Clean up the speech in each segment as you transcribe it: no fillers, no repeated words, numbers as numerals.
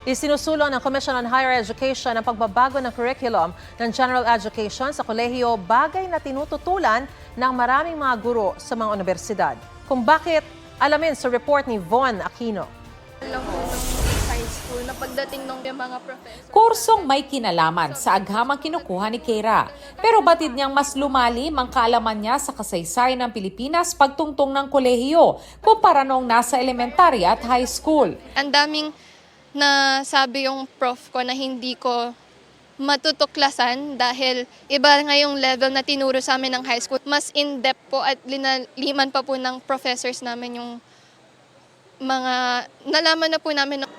Isinusulong ng Commission on Higher Education ang pagbabago ng curriculum ng General Education sa kolehiyo, bagay na tinututulan ng maraming mga guro sa mga universidad. Kung bakit, alamin sa report ni Von Aquino. Lang po ng high school na pagdating ng mga professor. Kursong may kinalaman sa aghamang kinukuha ni Keira. Pero batid niyang mas lumalim ang kaalaman niya sa kasaysayan ng Pilipinas pagtungtong ng kolehiyo kumpara noong nasa elementary at high school. Ang daming na sabi yung prof ko na hindi ko matutuklasan dahil iba nga yung level na tinuro sa amin ng high school. Mas in-depth po at linaliman pa po ng professors namin yung mga nalaman na po namin.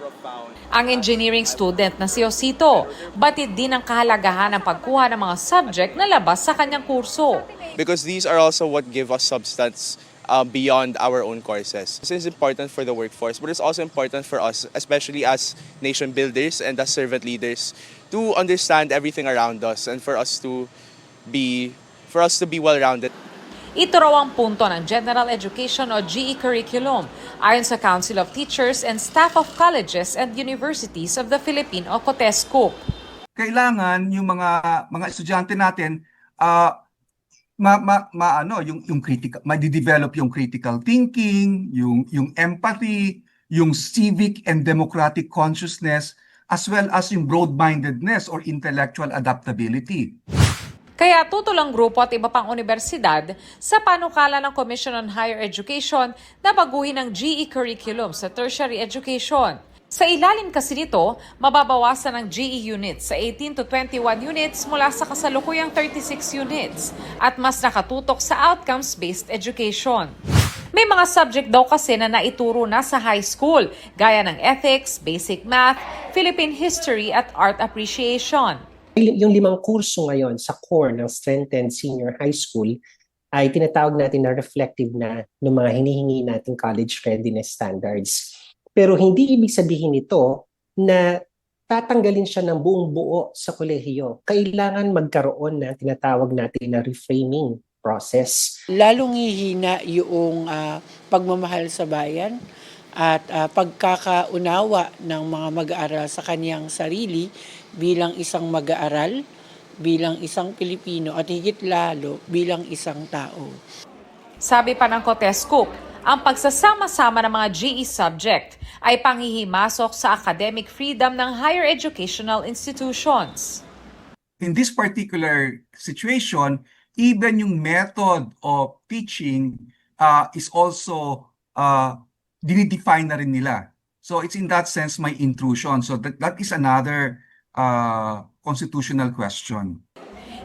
Ang engineering student na si Osito, batid din ang kahalagahan ng pagkuha ng mga subject na labas sa kanyang kurso. Because these are also what give us substance beyond our own courses. This is important for the workforce, but it's also important for us, especially as nation builders and as servant leaders, to understand everything around us and for us to be well-rounded. Ito raw ang punto ng General Education o GE curriculum ayon sa Council of Teachers and Staff of Colleges and Universities of the Philippine o COTESCUP. Kailangan yung mga estudyante natin yung critical, ma-develop yung critical thinking, yung empathy, yung civic and democratic consciousness, as well as yung broad-mindedness or intellectual adaptability. Kaya tutulang grupo at iba pang universidad sa panukala ng Commission on Higher Education na baguhin ang GE curriculum sa tertiary education. Sa ilalim kasi nito, mababawasan ang GE units sa 18 to 21 units mula sa kasalukuyang 36 units at mas nakatutok sa outcomes-based education. May mga subject daw kasi na naituro na sa high school, gaya ng ethics, basic math, Philippine history at art appreciation. Yung 5 kurso ngayon sa core ng Strengthened Senior High School ay tinatawag natin na reflective na ng mga hinihingi nating college readiness standards. Pero hindi ibig sabihin nito na tatanggalin siya ng buong buo sa kolehiyo. Kailangan magkaroon na tinatawag natin na reframing process. Lalong hihina yung pagmamahal sa bayan at pagkakaunawa ng mga mag-aaral sa kaniyang sarili bilang isang mag-aaral, bilang isang Pilipino at higit lalo bilang isang tao. Sabi pa ng COTESCUP, ang pagsasama-sama ng mga GE subject ay panghihimasok sa academic freedom ng higher educational institutions. In this particular situation, even yung method of teaching is also dinidefine na rin nila. So it's in that sense may intrusion. So that is another constitutional question.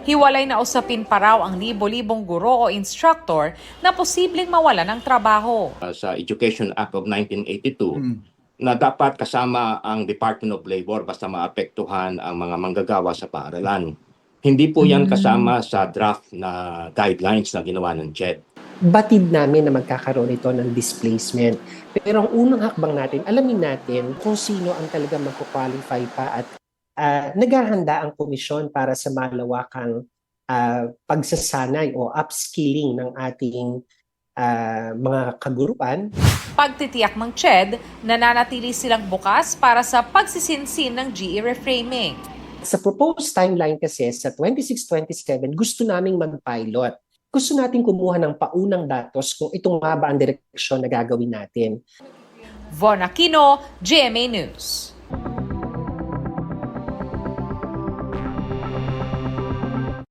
Hiwalay na usapin pa raw ang libo-libong guro o instructor na posibleng mawala ng trabaho. Sa Education Act of 1982, na dapat kasama ang Department of Labor basta maapektuhan ang mga manggagawa sa paaralan. Hindi po yan kasama sa draft na guidelines na ginawa ng JED. Batid namin na magkakaroon ito ng displacement. Pero ang unang hakbang natin, alamin natin kung sino ang talaga magkukwalify pa at naghahanda ang komisyon para sa malawakang pagsasanay o upskilling ng ating mga kaguruan. Pagtitiyak ng CHED, nananatili silang bukas para sa pagsisinsin ng GE reframing. Sa proposed timeline kasi sa 26-27, gusto naming mag-pilot. Gusto natin kumuha ng paunang datos kung ito nga ba ang direksyon na gagawin natin. Von Aquino, GMA News.